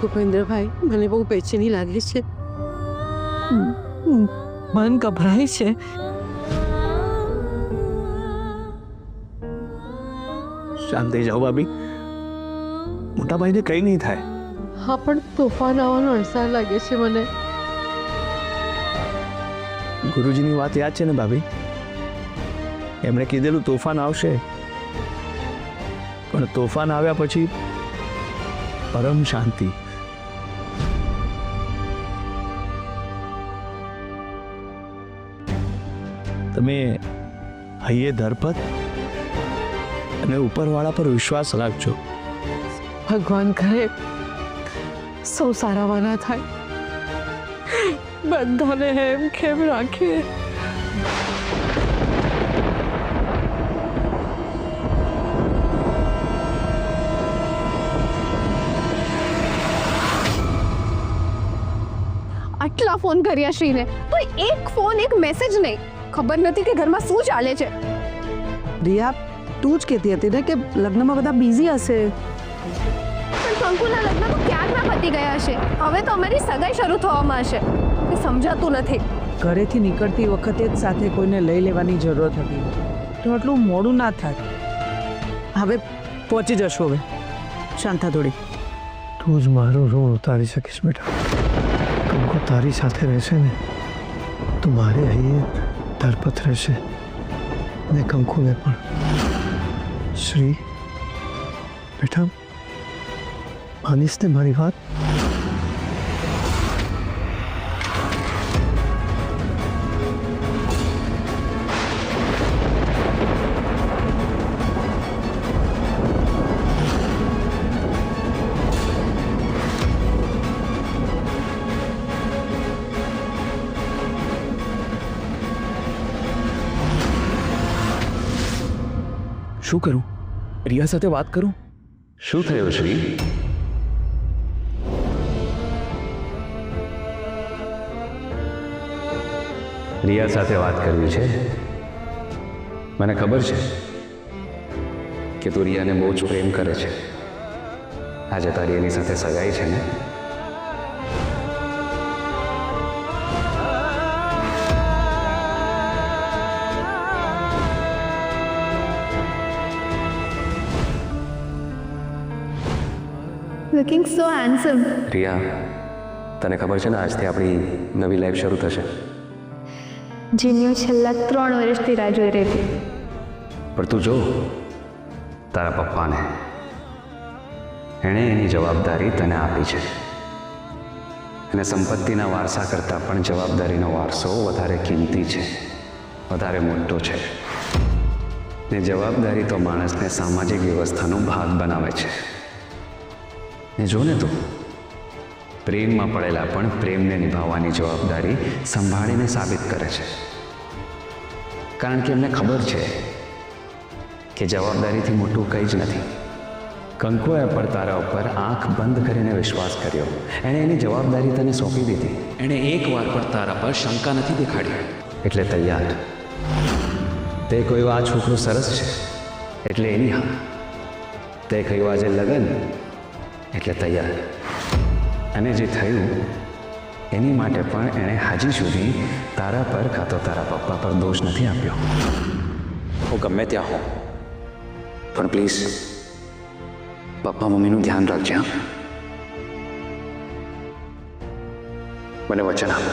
ભૂપેન્દ્રભાઈ, મને બહુ બેચેની લાગે છે. મન ગભરાય છે. શાંત થઈ જાઓ ભાભી. મોટા ભાઈને કંઈ નહીં થાય. હા, પણ તોફાન આવવાનો અણસાર લાગે છે મને. ગુરુજીની વાત યાદ છે ને ભાભી? એમણે કીધેલું તોફાન આવશે, પણ તોફાન આવ્યા પછી પરમ શાંતિ. તમે હૈયે ધરપત અને ઉપરવાળા પર વિશ્વાસ રાખજો. ભગવાન કરે સૌ સારાવાના થાય. બધાને એમ કેમ રાખીએ. આટલા ફોન કર્યા શ્રીને તો એક ફોન એક મેસેજ નહીં. ખબર નથી કે ઘરમાં શું ચાલે છે. રિયા, તું જ કહેતી હતી ને કે લગ્નમાં બધા બિઝી હશે. પણ કંકુના લગ્ન તો ક્યારના પતી ગયા હશે. હવે તો અમારી સગાઈ શરૂ થવામાં હશે. એ સમજાતું નથી. ઘરેથી નીકળતી વખતે જ સાથે કોઈને લઈ લેવાની જરૂરત હતી, તો આટલું મોડું ના થાય. હવે પહોંચી જશો. હવે શાંત થા થોડી. તું જ મારું ઋણ ઉતારી શકીશ બેટા. કંકુ તારી સાથે રહેશે ને તો મારે અહીં ધરપત રહેશે ને કંકુને પણ. શ્રી બેટા, માનીશ ને મારી વાત? શું કરું? રિયા સાથે વાત કરું? શું થયું શ્રી? રિયા સાથે વાત કરવી છે? મને ખબર છે કે તું રિયાને બહુ જ પ્રેમ કરે છે. આજે તારી એની સાથે સગાઈ છે ને? લુકિંગ સો હેન્ડસમ. રિયા, તને ખબર છે ને આજથી આપણી નવી લાઈફ શરૂ થશે. જેની હું છેલ્લા 3 વર્ષથી રાહ જોઈ રહી હતી. પણ તું જો તારા પપ્પાને, એણે એની જવાબદારી તને આપી છે. અને સંપત્તિના વારસા કરતાં પણ જવાબદારીનો વારસો વધારે કિંમતી છે, વધારે મોટો છે. ને જવાબદારી તો માણસને સામાજિક વ્યવસ્થાનો ભાગ બનાવે છે. ને જો ને તું પ્રેમમાં પડેલા પણ પ્રેમને નિભાવવાની જવાબદારી સંભાળીને સાબિત કરે છે. કારણ કે એમને ખબર છે કે જવાબદારીથી મોટું કંઈ જ નથી. કંકુએ પણ તારા ઉપર આંખ બંધ કરીને વિશ્વાસ કર્યો. એણે એની જવાબદારી તને સોંપી દીધી. એણે એકવાર પણ તારા પર શંકા નથી દેખાડી. એટલે તૈયાર. તે કહ્યું આ છોકરો સરસ છે એટલે એની હા. તે કહ્યું આજે લગ્ન એટલે તૈયાર. અને જે થયું એની માટે પણ એણે હજી સુધી તારા પર કાં તો તારા પપ્પા પર દોષ નથી આપ્યો. હું ગમે ત્યાં હોઉં પણ પ્લીઝ પપ્પા મમ્મીનું ધ્યાન રાખજે. હા, મને વચન આપ.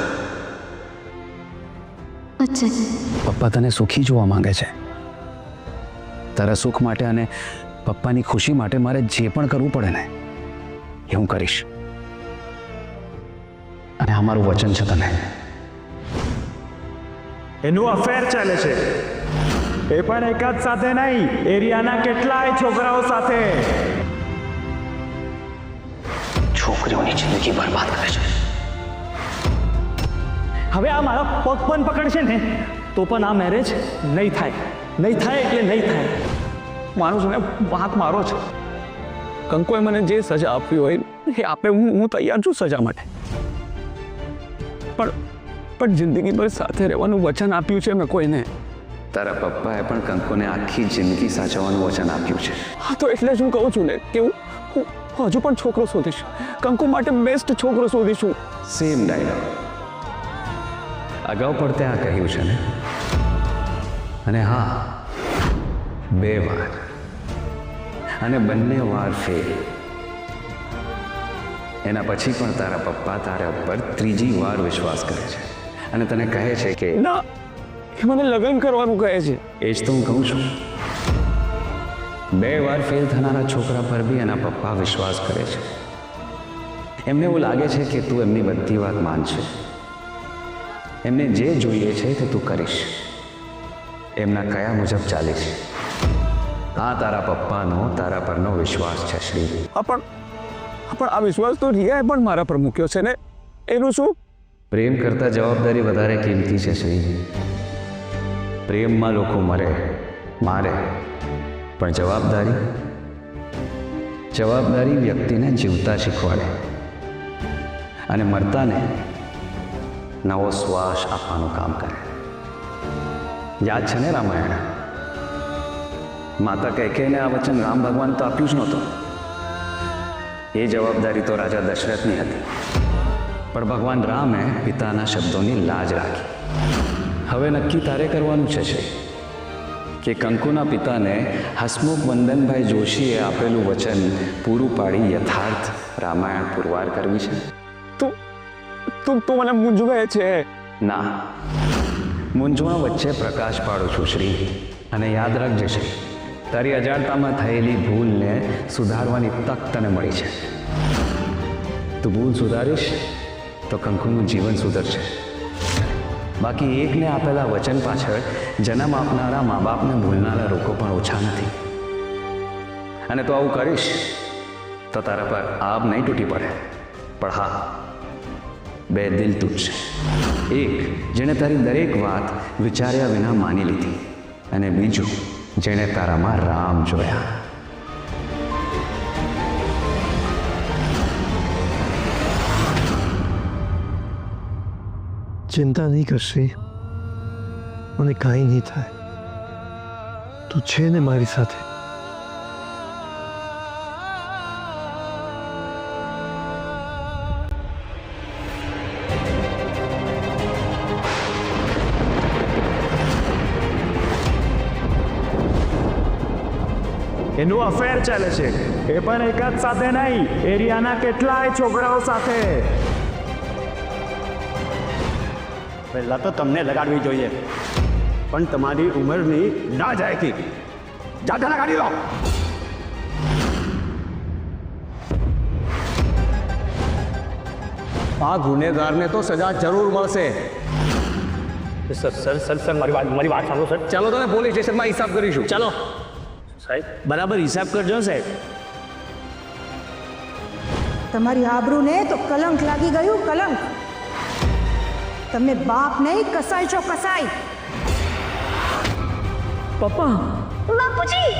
પપ્પા તને સુખી જોવા માંગે છે. તારા સુખ માટે અને પપ્પાની ખુશી માટે મારે જે પણ કરવું પડે ને એ હું કરીશ. અને અમારું વચન છે તને. એનું અફેર ચાલે છે, એ પણ એકાદ સાથે નહીં, એરિયાના કેટલાય છોકરાઓ સાથે. છોકરીઓની જિંદગી બરબાદ કરે છે. હવે આ મારા પગ પણ પકડશે ને તો પણ આ મેરેજ નહીં થાય. નહીં થાય એટલે નહીં થાય. મારું છું ને, વાંક મારો છે. કંકુએ મને જે સજા આપવી હોય એ આપે. હું તૈયાર છું સજા માટે. પણ જિંદગીભર સાથે રહેવાનું વચન આપ્યું છે મેં કોઈને. તારા પપ્પાએ પણ કંકુને આખી જિંદગી સાચવવાનું વચન આપ્યું છે. હા, તો એટલે જ હું કહું છું ને કે હું હજુ પણ છોકરો શોધીશ, કંકુ માટે બેસ્ટ છોકરો શોધીશું. સેમ ડાયલોગ અગાઉ પણ ત્યાં કહ્યું છે ને. અને હા, 2 વાર, અને બંને વાર ફેલ. એના પછી પણ તારા પપ્પા તારા પર 3જી વાર વિશ્વાસ કરે છે અને તને કહે છે કે ના, એ મને લગ્ન કરવાનું કહે છે. એ જ તો હું કહું છું. 2 વાર ફેલ થનારા છોકરા પર બી એના પપ્પા વિશ્વાસ કરે છે. એમને એવું લાગે છે કે તું એમની બધી વાત માનશે, એમને જે જોઈએ છે તે તું કરીશ, એમના કયા મુજબ ચાલીશ. આ તારા પપ્પાનો તારા પરનો વિશ્વાસ છે શ્રી. પણ આ વિશ્વાસ તો રિયાએ પણ મારા પર મૂક્યો છે ને, એનું શું? પ્રેમ કરતાં જવાબદારી વધારે કિંમતી છે શ્રી. પ્રેમમાં લોકો મરે, મારે, પણ જવાબદારી વ્યક્તિને જીવતા શીખવાડે અને મરતાને નવો શ્વાસ આપવાનું કામ કરે. યાદ છે ને રામાયણ? માતા કૈકેયીને આ વચન રામ ભગવાન તો આપ્યું જ નહોતું. એ જવાબદારી તો રાજા દશરથની હતી, પણ ભગવાન રામે પિતાના શબ્દોની લાજ રાખી. હવે નક્કી તારે કરવાનું છે શ્રી કે કંકુના પિતાને હસમુખ વંદનભાઈ જોશીએ આપેલું વચન પૂરું પાડી યથાર્થ રામાયણ પુરવાર કરવી છે. તું મને મૂંઝવે છે. ના, મૂંઝવણ વચ્ચે પ્રકાશ પાડું છું શ્રી. અને યાદ રાખજે શ્રી, તારી અજાણતામાં થયેલી ભૂલને સુધારવાની તક તને મળી છે. તું ભૂલ સુધારીશ તો કંકુનું જીવન સુધરશે. બાકી એકને આપેલા વચન પાછળ જન્મ આપનારા મા બાપને ભૂલનારા લોકો પણ ઓછા નથી. અને તું આવું કરીશ તો તારા પર આબ નહીં તૂટી પડે, પણ હા, 2 દિલ તૂટશે. એક જેણે તારી દરેક વાત વિચાર્યા વિના માની લીધી, અને બીજું જેણે તારામાં રામ જોયા. ચિંતા નહીં કરશી, મને કાંઈ નહીં થાય. તું છે ને મારી સાથે. એનું અફેર ચાલે છે, એ પણ એક જ સાથે નહીં, એરિયાના કેટલાય છોકરાઓ સાથે. પહેલાં તો તમને લગાડવી જોઈએ, પણ તમારી ઉંમરની ના જાય કે જાતે લગાડી લો. આ ગુનેગારને તો સજા જરૂર મળશે. સર મારી વાત સાંભળો સર. ચાલો તમે પોલીસ સ્ટેશનમાં હિસાબ કરીશું. ચાલો સાહેબ, બરાબર હિસાબ કરજો સાહેબ. તમારી આબરૂને તો કલંક લાગી ગયું, કલંક. તમે બાપ નહીં, કસાઈ છો, કસાઈ. પપ્પા, બાપુજી,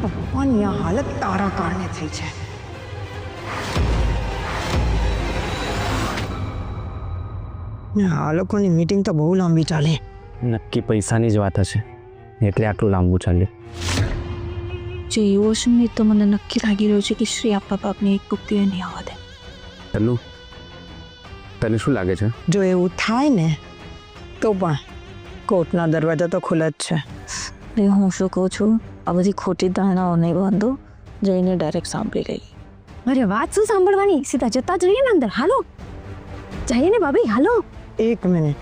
પપ્પાની આ હાલત તારા કારણે થઈ છે. આ લોકોની મીટિંગ તો બહુ લાંબી ચાલે. નક્કી પૈસાની જ વાત હશે એટલે આટલું લાંબુ ચાલ્યું. જો એવું હશે ને તો મને નક્કી લાગી રહ્યું છે કે શ્રી આપણા બાપને એક કુકીએ નહીં આવવા દે. તને શું લાગે છે? જો એવું થાય ને તો પણ કોર્ટના દરવાજા તો ખુલ્લા જ છે. ને હું શું કહું છું, આ બધી ખોટી ધારણાઓ નહીં બાંધો, જઈને ડાયરેક્ટ સાંભળી લઈ. અરે વાત શું સાંભળવાની, સીધા જતા જઈએ ને અંદર. હાલો જઈએ ને ભાભી, હાલો. 1 મિનિટ,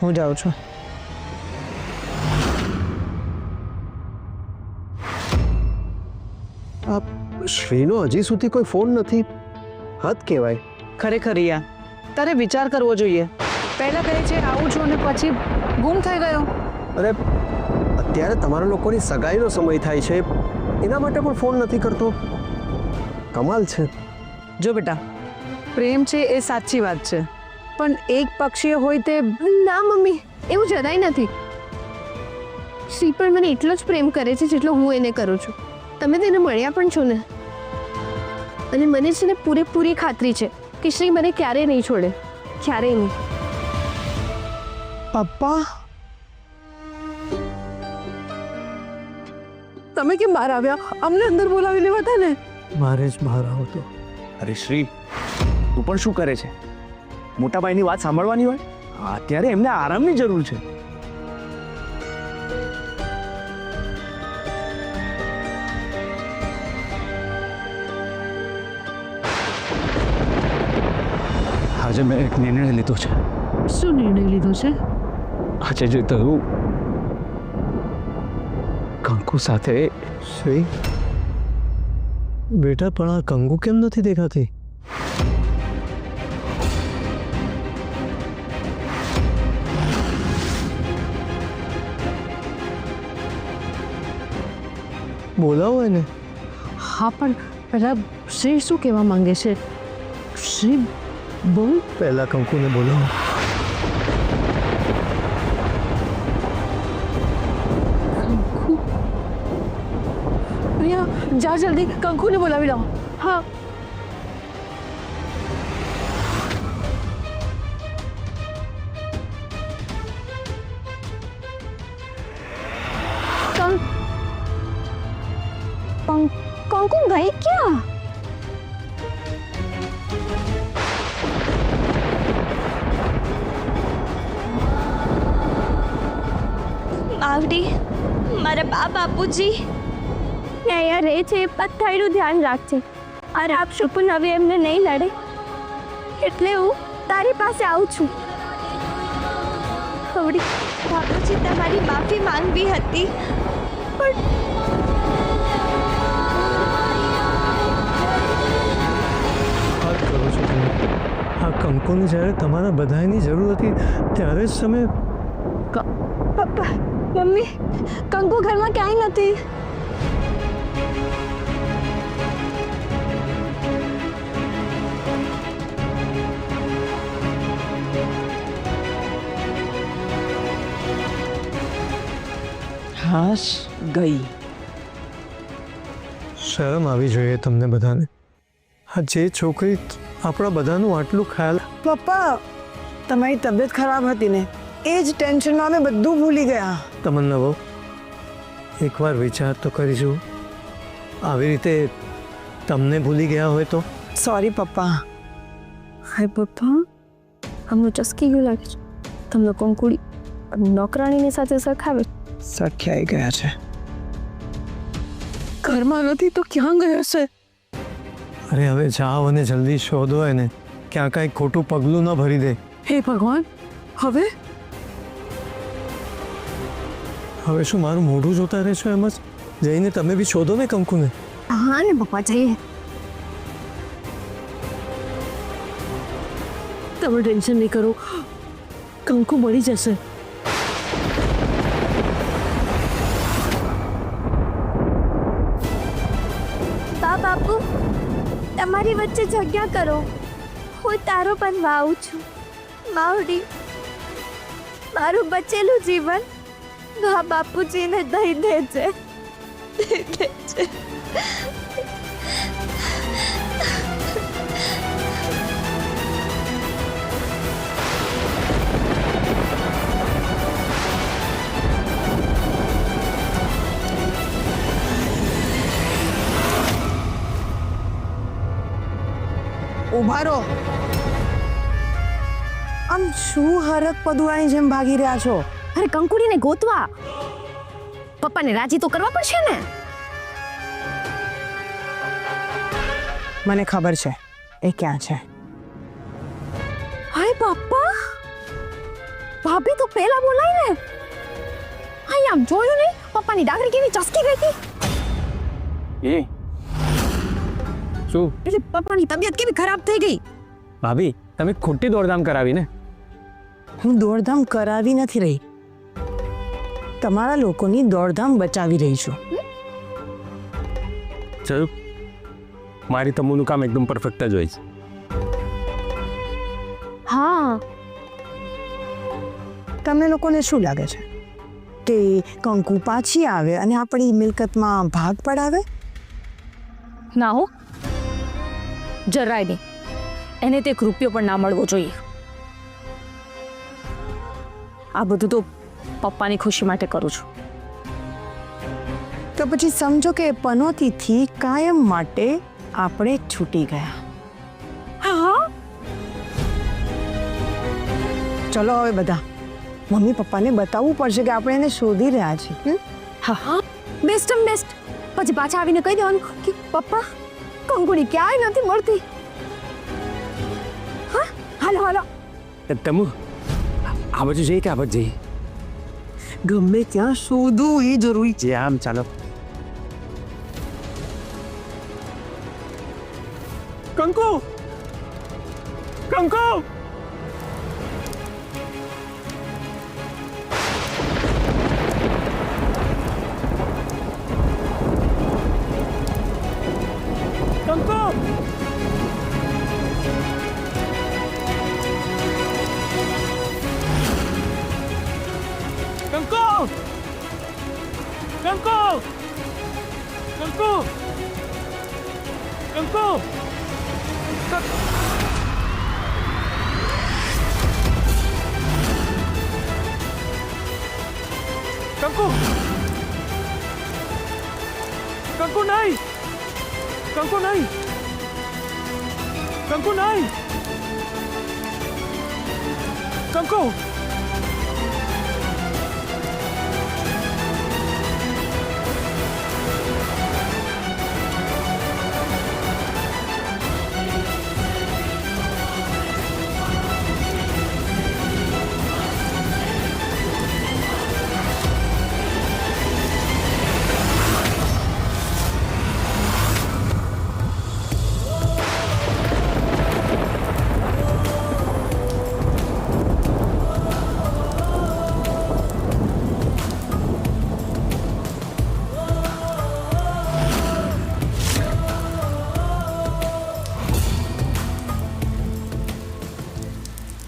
હું જાઉં છું. શ્રીનો હજી સુધી કોઈ ફોન નથી. હદ કહેવાય. ખરેખર રિયા, તારે વિચાર કરવો જોઈએ. પહેલાં કહે છે આવું છું અને પછી ગુમ થઈ ગયો. અરે અત્યારે તમારા લોકોની સગાઈનો સમય થાય છે, એના માટે પણ ફોન નથી કરતો. કમાલ છે. જો બેટા, પ્રેમ છે એ સાચી વાત છે, પણ એક પક્ષીય હોય તે. ના મમ્મી, એવું જરાય નથી. શ્રી પણ મને એટલો જ પ્રેમ કરે છે જેટલો હું એને કરું છું. તમે તેને મળ્યા પણ છો ને, અને મને છે ને પૂરેપૂરી ખાતરી છે કે શ્રી મને ક્યારેય નહીં છોડે, ક્યારેય નહીં. પપ્પા, તમે કેમ બહાર આવ્યા? અમને અંદર બોલાવી લેવાતા ને. મારે જ બહાર આવતો. અરે શ્રી, તું પણ શું કરે છે? મોટા ભાઈની વાત સાંભળવાની હોય? અત્યારે એમને આરામની જરૂર છે. આજે મેં એક નિર્ણય લીધો છે. શું નિર્ણય લીધો છે? આજે જે થયું કંકુ સાથે. શ્રી બેટા, પણ આ કંકુ કેમ નથી દેખાતી? બોલાવો એને. હા, પણ પહેલા શ્રી શું કહેવા માંગે છે? શ્રી બોલ. પહેલા કંકુને બોલાવો. પ્રિયા, જા જલ્દી કંકુને બોલાવી લાવો. હા. कंकु गई क्या? આવડી મારા બાપુજી અહીંયા રહે છે, પથ્થરનું ધ્યાન રાખજે. અને આપ શુપન હવે એમને નહીં લડે એટલે હું તારી પાસે આવું છું. આવડી બાપુજી, તમારી માફી માંગવી હતી, પણ વાત કરો છો તમે? આ કંકુને જ્યારે તમારા બધાની જરૂર હતી ત્યારે જ તમે. પપ્પા, મમ્મી, કંકુ ઘરમાં ક્યાંય નથી. હાશ ગઈ. શરમ આવી જોઈએ તમને બધાને. આ જે છોકરી આપણા બધાનું આટલું ખ્યાલ. પપ્પા, તમારી તબિયત ખરાબ હતી ને, એ જ ટેન્શનમાં અમે બધું ભૂલી ગયા. તમન્ના બહુ, એકવાર વિચાર તો કરીશું. આવી રીતે તમને ભૂલી ગયા હોય તો. સોરી પપ્પા. હાય પપ્પા, અમને ચસકી ગયું લાગે છે. તમને કંકુડી નોકરાણીની સાથે સરખાવે. સરખ્યાઈ ગયા છે. ઘરમાં નથી તો ક્યાં ગયો છે? અરે હવે જાઓ અને જલ્દી શોધો એને, ક્યાં કાંઈ ખોટું પગલું ન ભરી દે. હે ભગવાન, હવે હવે શું મારું મોઢું જોતા રહેશો? એમ જ જઈને તમે બી શોધો ને કંકુને. હા ને પપ્પા, જઈએ. તમે ટેન્શન નહીં કરો, કંકુ મળી જશે. બાપુ, તમારી વચ્ચે જગ્યા કરો. હું તારો બનવા આવું છું. માવડી, મારું બચેલું જીવન મા બાપુજીને દઈ દેજે. ઉભા રહો. આમ શું હરક પદુઆની જેમ ભાગી રહ્યા છો? અરે કંકુડીને ગોતવા. પપ્પાને રાજી તો કરવા પડશે ને. મને ખબર છે એ ક્યાં છે. હાય પપ્પા, ભાભી તો પહેલા બોલાય ને. હાય, આમ જોયું ને પપ્પાની ડાગરી કેવી ચસકી ગઈ હતી. એ શું? એટલે પપ્પાની તબિયત કેવી ખરાબ થઈ ગઈ. ભાભી, તમે ખોટી દોડધામ કરાવી ને. હું દોડધામ કરાવી નથી રહી, તમારા લોકોની દોડધામ બચાવી રહી છું. ચલ, મારી તમુનું કામ એકદમ પરફેક્ટ જ હોય છે. હા, તમને લોકોને શું લાગે છે કે કંકુ પાછી આવે અને આપણી મિલકતમાં ભાગ પડાવે? ના હો, જરાય નહીં. એને તે એક રૂપિયો પણ ના મળવો જોઈએ. આ બધું તો પપ્પાની ખુશી માટે કરું છું. તો પછી સમજો કે પનોતીથી કાયમ માટે આપણે છૂટી ગયા. હા ચલો હવે બધા મમ્મી પપ્પાને બતાવવું પડશે કે આપણે એને શોધી રહ્યા છીએ. હા બેસ્ટ બેસ્ટ. પછી પાછા આવીને કહી દેવાનું કે પપ્પા કંકુડી ક્યાંય નથી મળતી. હા હાલો હાલો. તમુ આ બાજુ જઈએ કે આ બાજુ જઈએ? ગમે ત્યાં શોધવું એ જરૂરી છે. જે આમ ચાલો. કંકુ કંકુ કંકુ કંકુ કંકુ કંકુ કંકુ કંકુ કંકુ નહીં કંકુ નહીં કંકુ નહીં કંકુ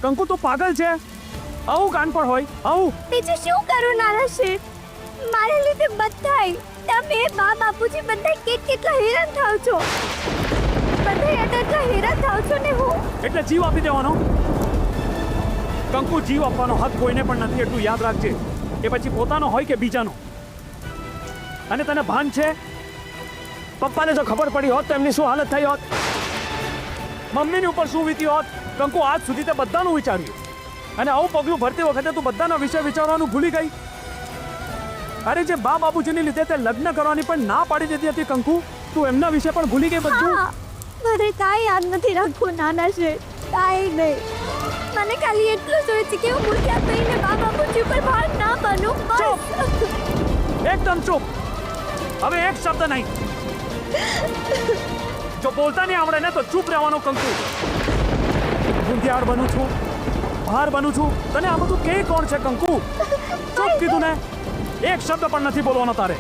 કંકુ તો પાગલ છે. આવું કાન પર હોય આવું. બીજું શું કરું નાના શેઠ? મારા લીધે બધાય તમે બા બાપુજી બધા કેટલા હેરાન થાવ છો. બધા એટલા હેરાન થાવ છો ને હું. એટલે જીવ આપી દેવાનો. કંકુ જીવ આપવાનો હક કોઈને પણ નથી, એટલું યાદ રાખજે. એ પછી પોતાનો હોય કે બીજાનો. અને તને ભાન છે પપ્પાને જો ખબર પડી હોત તો એમની શું હાલત થઈ હોત, મમ્મીની ઉપર શું વીતી હોત. કંકુ આજ સુધી તે બધાનું વિચાર્યું અને આવું પગલું ભરતી વખતે તું બધાના વિશે વિચારવાનું ભૂલી ગઈ. અરે જે બા બાપુજીને લીધે તે લગ્ન કરવાની પણ ના પાડી દેતી હતી કંકુ, તું એમના વિશે પણ ભૂલી ગઈ બધું. મને કાંઈ યાદ નથી રાખવું નાના શેઠ, કાંઈ નહીં. મને ખાલી એટલું જોઈએ છે કે હું મૂર્છા થઈને બા બાપુજી ઉપર ભાર ના બનું. બસ એકદમ ચૂપ. હવે એક શબ્દ નહીં. જો બોલતા નહીં આવડે ને તો ચૂપ રહેવાનો કંકુ. ગુંધિયાળ બનું છું, ભાર બનું છું, તને આ બધું કે કોણ છે કંકુ? ચૂપ કીધું ને. એક શબ્દ પણ નથી બોલવાનો તારે.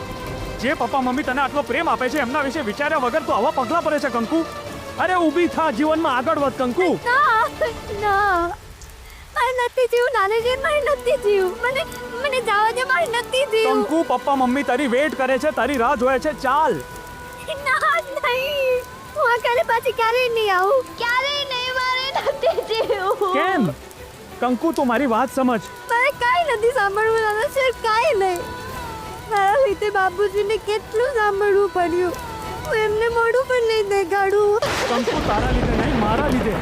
જે પપ્પા મમ્મી તને આટલો પ્રેમ આપે છે એમના વિશે વિચાર્યા વગર તો આવા પગલા પડે છે કંકુ. અરે ઊભી થા, જીવનમાં આગળ વધ કંકુ. ના ના મારે નથી જીવું નાના શેઠ, મારે નથી જીવું. મને જવા દે, મારે નથી જીવું. કંકુ પપ્પા મમ્મી તારી વેટ કરે છે, તારી રાહ જોવે છે. ચાલ. ના નહીં, હું આ કાલે પાછી ક્યારેય નહીં આવું. ક્યારેય નહીં, મારે નથી જીવું. કેમ કંકુ તું મારી વાત સમજ. મારે કાંઈ નથી સાંભળવું નાના શેઠ, કાંઈ નહીં. મારા લીધે બાપુજીને કેટલું સાંભળવું પડ્યું. હું એમને મોઢું પણ નહીં દેખાડું. કંકુ તારા લીધે નહીં, મારા લીધે.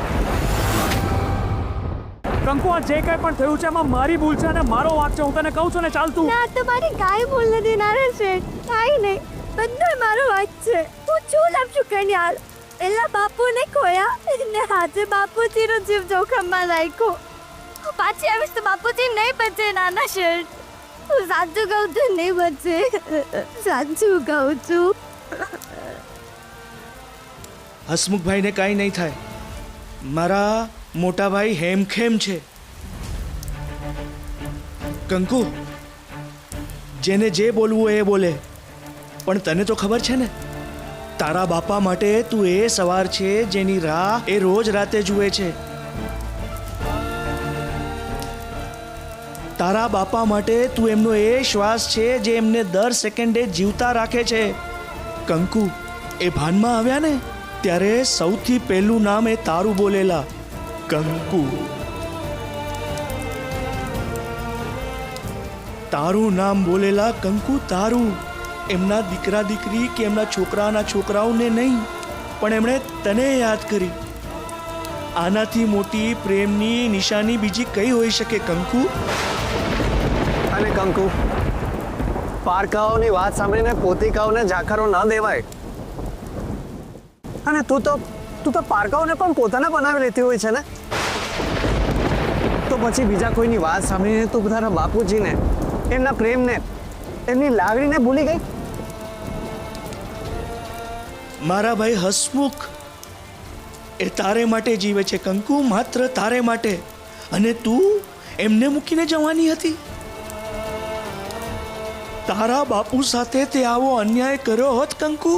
કંકુ આ જે કઈ પણ થયું છે એમાં મારી ભૂલ છે અને મારો વાંક છે. હું તને કહું છું ને, ચાલ તું. ના, તમારી કાંઈ ભૂલ નથી નાના શેઠ, કાંઈ નહીં. બધું મારો વાંક છે. હું છું લપશું કન્યાળ. એલા બાપુને ખોયા ને આજે બાપુજીનો જીવ જોખમમાં રાખ્યો. હું પાછી આવીશ તો બાપુજી નહીં બચે નાના શેઠ. હું સાચું કહું છું, નહીં બચે. સાચું કહું છું. હસમુખભાઈને કાંઈ નહીં થાય. મારા મોટા ભાઈ હેમખેમ છે. કંકુ જેને જે બોલવું એ બોલે, પણ તને તો ખબર છે ને તારા બાપા માટે તું એ સવાર છે જેની રાહ એ રોજ રાતે જુએ છે. તારા બાપા માટે તું એમનો એ શ્વાસ છે જે એમને દર સેકન્ડે જીવતા રાખે છે. કંકુ એ ભાનમાં આવ્યા ને ત્યારે સૌથી પહેલું નામ એ તારું બોલેલા, કંકુ. તારું નામ બોલેલા કંકુ, તારું. એમના દીકરા દીકરી કે એમના છોકરાના છોકરાઓને નહીં, પણ એમણે તને યાદ કરી. આનાથી મોટી પ્રેમની નિશાની બીજી કઈ હોઈ શકે કંકુ? અને કંકુ, પારકાઓની વાત સાંભળીને પોતિકાઓને ઝાખરો ન દેવાય. અને તું તો પારકાઓને પણ પોતાના બનાવી લેતી હોય છે ને, તો પછી બીજા કોઈની વાત સાંભળીને તું તારા બાપુજીને, એમના પ્રેમને, એમની લાગણીને ભૂલી ગઈ. મારા ભાઈ હસમુખ એ તારે માટે જીવે છે કંકુ, માત્ર તારે માટે. અને તું એમને મૂકીને જવાની હતી? તારા બાપુ સાથે તે આવો અન્યાય કર્યો હોત કંકુ?